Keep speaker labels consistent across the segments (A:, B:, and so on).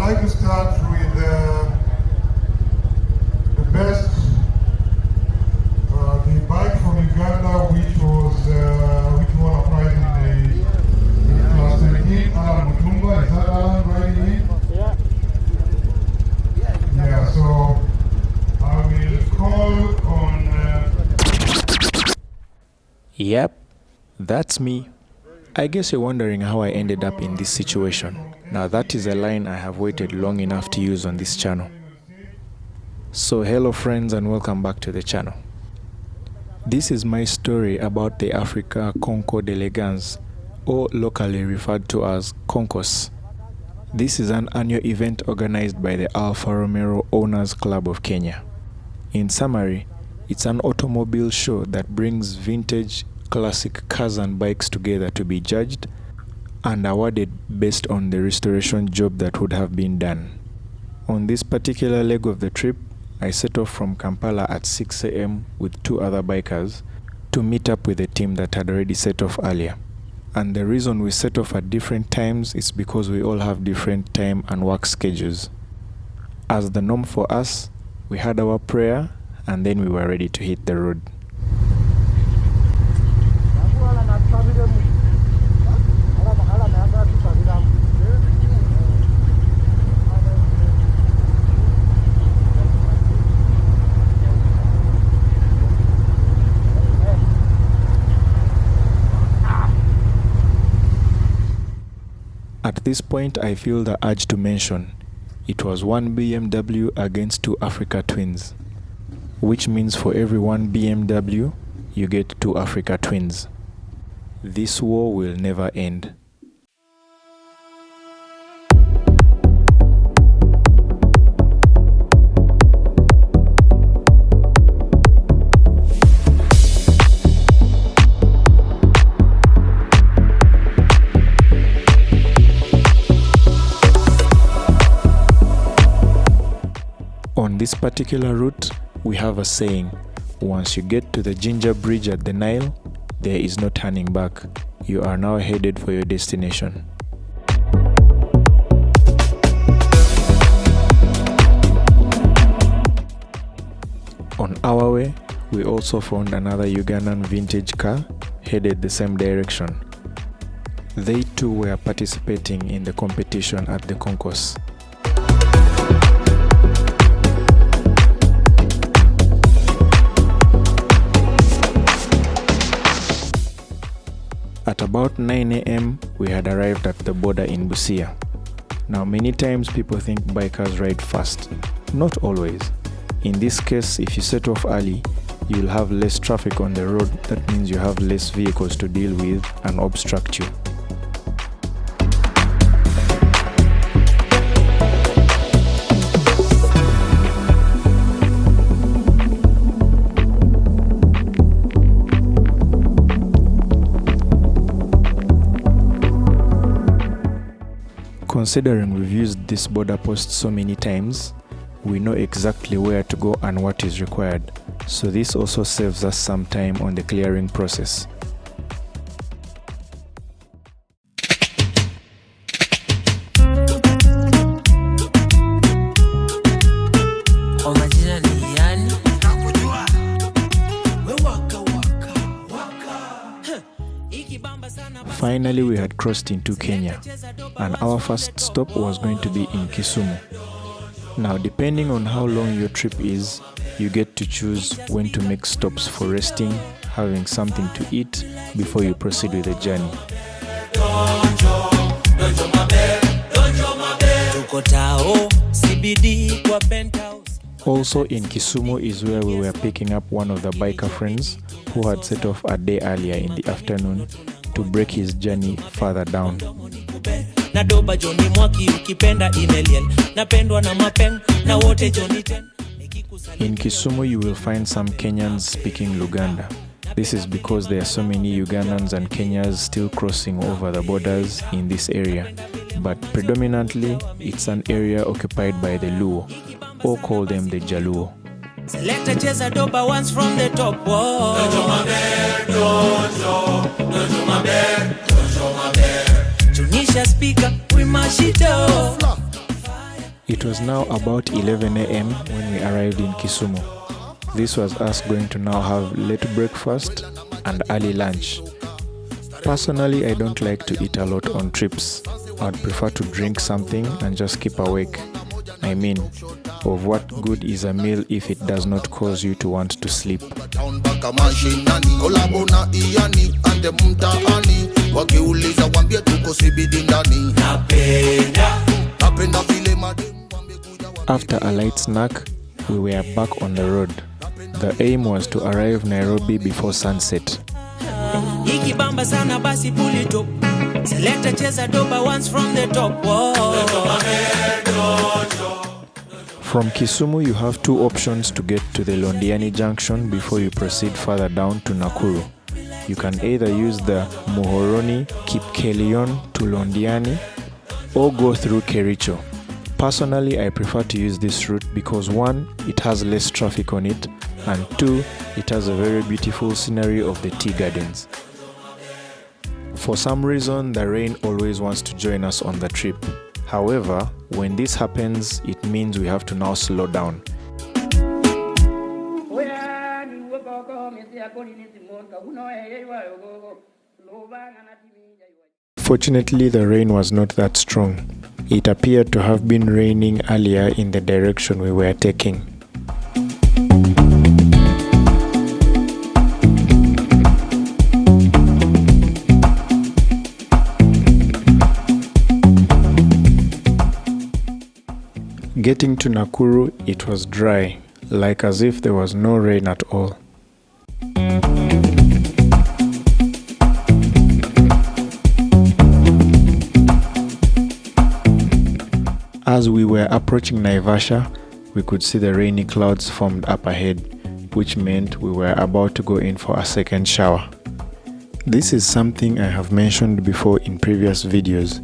A: like to start with the best, the bike from Uganda, which won a prize in class 13, Alan Mutumba. Is that Alan riding in?
B: Yeah.
A: Yeah, so I will call on...
C: Yep, that's me. I guess you're wondering how I ended up in this situation. Now that is a line I have waited long enough to use on this channel. So hello friends and welcome back to the channel. This is my story about the Africa Concours d'Elegance, or locally referred to as Concours. This is an annual event organized by the Alfa Romeo Owners Club of Kenya. In summary, it's an automobile show that brings vintage, classic cars and bikes together to be judged and awarded based on the restoration job that would have been done. On this particular leg of the trip, I set off from Kampala at 6 a.m. with two other bikers to meet up with a team that had already set off earlier. And the reason we set off at different times is because we all have different time and work schedules. As the norm for us, we had our prayer and then we were ready to hit the road. At this point, I feel the urge to mention, it was one BMW against two Africa twins, which means for every one BMW, you get two Africa twins. This war will never end. On this particular route, we have a saying, once you get to the Ginger Bridge at the Nile, there is no turning back. You are now headed for your destination. On our way, we also found another Ugandan vintage car headed the same direction. They too were participating in the competition at the Concours. At about 9 a.m., we had arrived at the border in Busia. Now many times people think bikers ride fast. Not always. In this case, if you set off early, you'll have less traffic on the road. That means you have less vehicles to deal with and obstruct you. Considering we've used this border post so many times, we know exactly where to go and what is required, so this also saves us some time on the clearing process. Finally, we had crossed into Kenya, and our first stop was going to be in Kisumu. Now, depending on how long your trip is, you get to choose when to make stops for resting, having something to eat before you proceed with the journey. Also in Kisumu is where we were picking up one of the biker friends who had set off a day earlier in the afternoon to break his journey further down. In Kisumu you will find some Kenyans speaking Luganda. This is because there are so many Ugandans and Kenyans still crossing over the borders in this area, but predominantly it's an area occupied by the Luo, or call them the Jaluo.
D: Select a cheza doba once from the top. Tunisha speaker, we mash it up.
C: It was now about 11 a.m. when we arrived in Kisumu. This was us going to now have late breakfast and early lunch. Personally, I don't like to eat a lot on trips. I'd prefer to drink something and just keep awake. I mean, of what good is a meal if it does not cause you to want to sleep? After a light snack, we were back on the road. The aim was to arrive Nairobi before sunset.
D: Ikibamba sana basi pull it up. Select a cheza doba once from the top.
C: From Kisumu, you have two options to get to the Londiani junction before you proceed further down to Nakuru. You can either use the Muhoroni Kipkelion to Londiani or go through Kericho. Personally, I prefer to use this route because 1, it has less traffic on it, and 2, it has a very beautiful scenery of the tea gardens. For some reason, the rain always wants to join us on the trip. However, when this happens, it means we have to now slow down. Fortunately, the rain was not that strong. It appeared to have been raining earlier in the direction we were taking. Getting to Nakuru, it was dry, like as if there was no rain at all. As we were approaching Naivasha, we could see the rainy clouds formed up ahead, which meant we were about to go in for a second shower. This is something I have mentioned before in previous videos.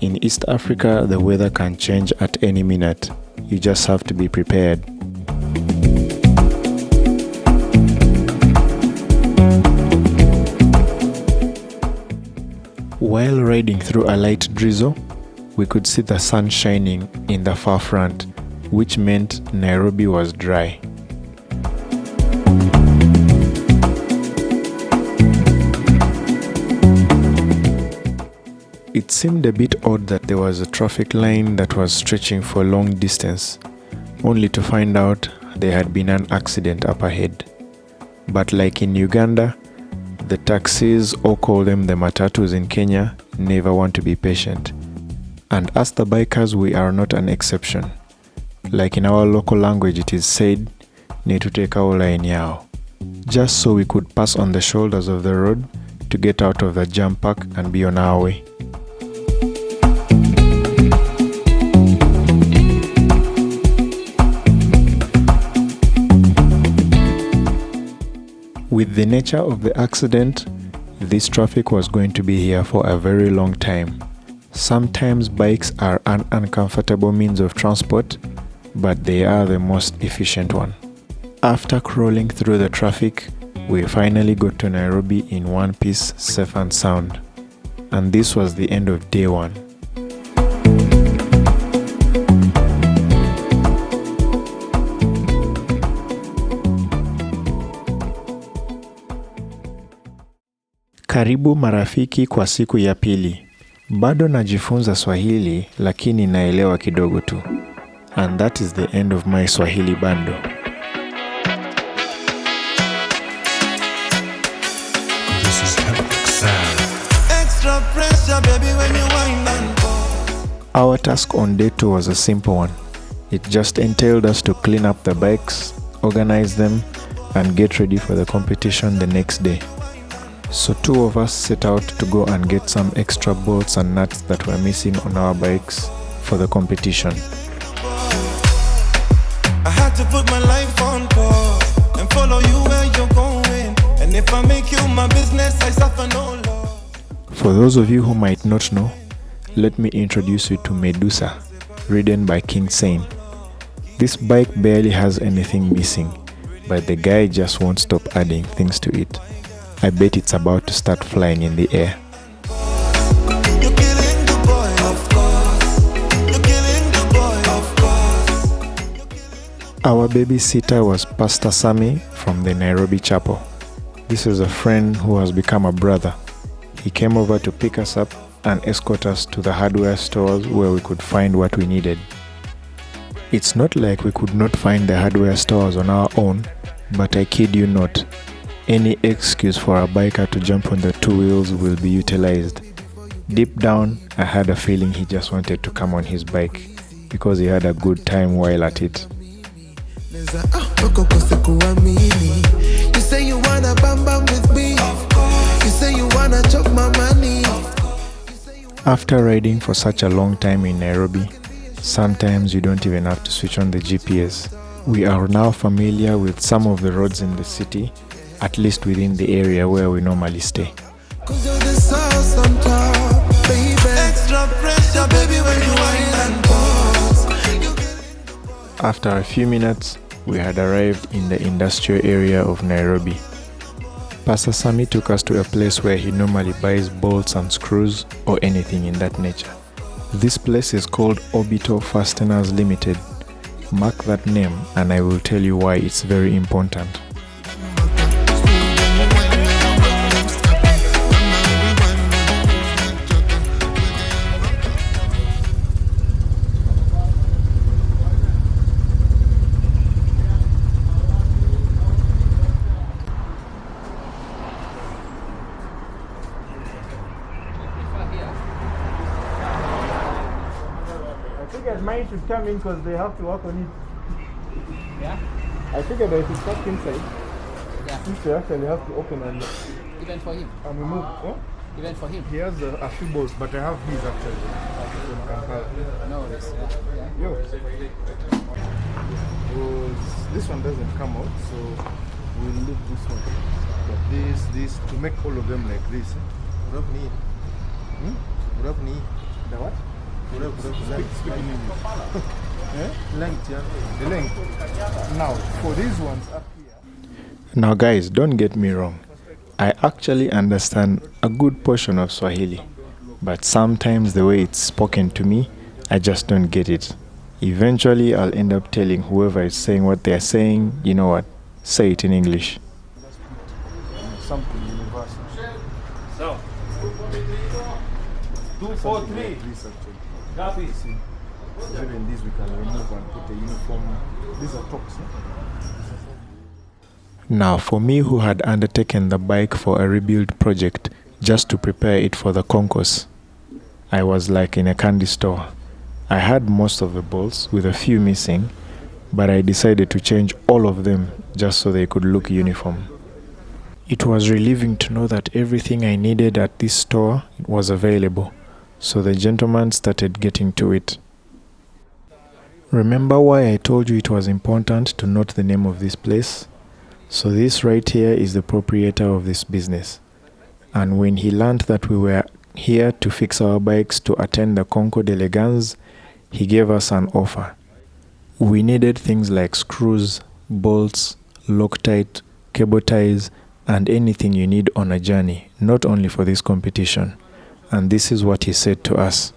C: In East Africa, the weather can change at any minute. You just have to be prepared. While riding through a light drizzle, we could see the sun shining in the far front, which meant Nairobi was dry. It seemed a bit odd that there was a traffic line that was stretching for a long distance, only to find out there had been an accident up ahead. But like in Uganda, the taxis, or call them the matatus in Kenya, never want to be patient. And as the bikers, we are not an exception. Like in our local language, it is said, "Nituteka ulaini yao," just so we could pass on the shoulders of the road to get out of the jam pack and be on our way. With the nature of the accident, this traffic was going to be here for a very long time. Sometimes bikes are an uncomfortable means of transport, but they are the most efficient one. After crawling through the traffic, we finally got to Nairobi in one piece, safe and sound. And this was the end of day 1. Karibu marafiki kwa siku ya pili. Bado najifunza Swahili lakini naelewa kidogo tu. And that is the end of my Swahili bando.
B: This is epic sound.
E: Extra pressure, baby, when you wind and pause.
C: Our task on day 2 was a simple one. It just entailed us to clean up the bikes, organize them, and get ready for the competition the next day. So 2 of us set out to go and get some extra bolts and nuts that were missing on our bikes for the competition.
E: I had to put my life on pause and follow you where you're going. And if I make you my business, I suffer no loss.
C: For those of you who might not know, let me introduce you to Medusa, ridden by King Sane. This bike barely has anything missing, but the guy just won't stop adding things to it. I bet it's about to start flying in the air.
E: You're killing the boy, of course. You're killing the boy, of course.
C: Our babysitter was Pastor Sammy from the Nairobi chapel. This is a friend who has become a brother. He came over to pick us up and escort us to the hardware stores where we could find what we needed. It's not like we could not find the hardware stores on our own, but I kid you not, any excuse for a biker to jump on the two wheels will be utilized. Deep down, I had a feeling he just wanted to come on his bike because he had a good time while at it.
E: You say you wanna bam bam with me. You say you wanna chop my money.
C: After riding for such a long time in Nairobi, sometimes you don't even have to switch on the GPS. We are now familiar with some of the roads in the city, at least within the area where we normally stay.
E: 'Cause you're the sauce on top, baby. Extra pressure, baby, when you whine and pause.
C: After a few minutes, we had arrived in the industrial area of Nairobi. Pastor Sammy took us to a place where he normally buys bolts and screws or anything in that nature. This place is called Orbital Fasteners Limited. Mark that name and I will tell you why it's very important.
F: Mine should come in because they have to work on it.
G: Yeah?
F: I figured that if it's stuck inside,
G: Yeah.
F: since they actually have to open and
G: Even for him.
F: remove. Oh?
G: Even for him.
F: He has a few bolts, but I have these actually. From Kampala.
G: No worries. Yeah.
F: Yo. This one doesn't come out, so we'll leave this one. But this, to make all of them like this.
H: Rough knee. Rough knee.
F: The what? Speak in English.
H: Length, yeah.
F: The length. Now, for these ones up here.
C: Now guys, don't get me wrong. I actually understand a good portion of Swahili, but sometimes the way it's spoken to me, I just don't get it. Eventually, I'll end up telling whoever is saying what they're saying, you know what, say it in English.
F: Something universal.
H: So, 2, 4, 3.
F: This actually.
H: Copy.
F: See, even these we can remove and put a uniform. These are tops.
C: Now, for me who had undertaken the bike for a rebuild project just to prepare it for the Concours, I was like in a candy store. I had most of the bolts with a few missing, but I decided to change all of them just so they could look uniform. It was relieving to know that everything I needed at this store was available, so the gentleman started getting to it. Remember why I told you it was important to note the name of this place? So this right here is the proprietor of this business. And when he learned that we were here to fix our bikes to attend the Concours d'Elegance, he gave us an offer. We needed things like screws, bolts, Loctite, cable ties, and anything you need on a journey, not only for this competition. And this is what he said to us.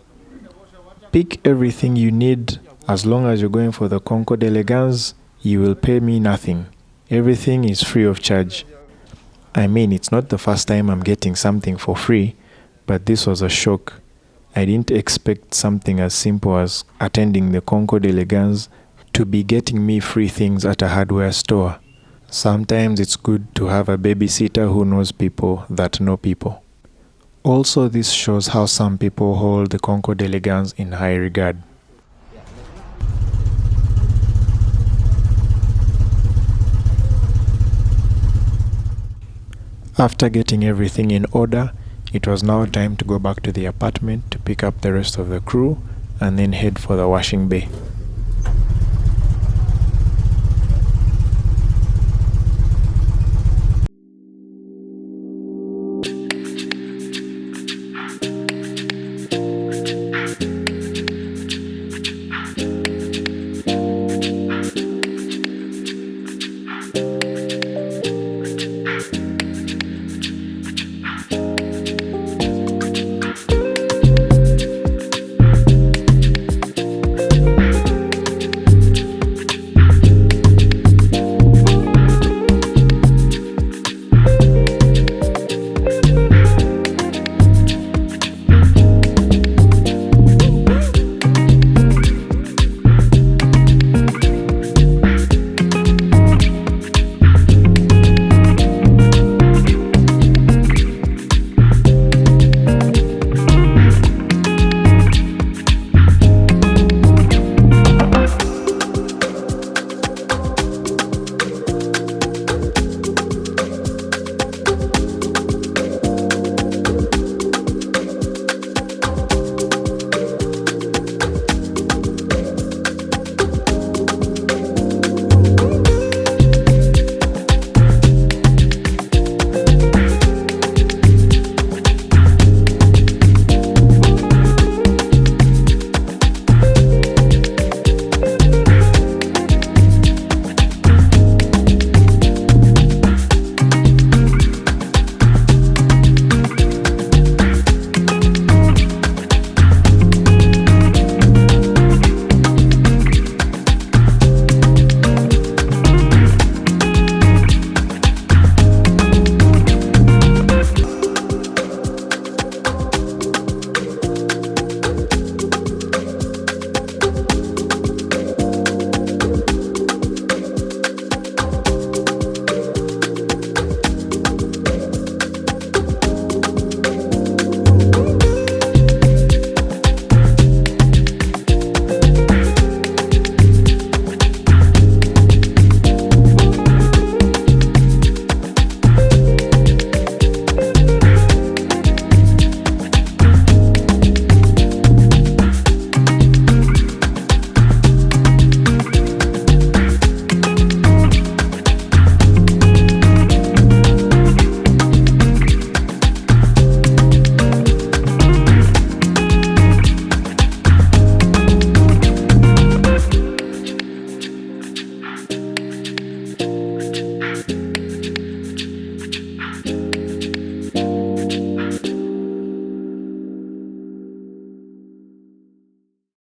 C: Pick everything you need. As long as you're going for the Concours d'Elegance, you will pay me nothing. Everything is free of charge. I mean, it's not the first time I'm getting something for free, but this was a shock. I didn't expect something as simple as attending the Concours d'Elegance to be getting me free things at a hardware store. Sometimes it's good to have a babysitter who knows people that know people. Also, this shows how some people hold the Concours d'Elegance in high regard. After getting everything in order, it was now time to go back to the apartment to pick up the rest of the crew and then head for the washing bay.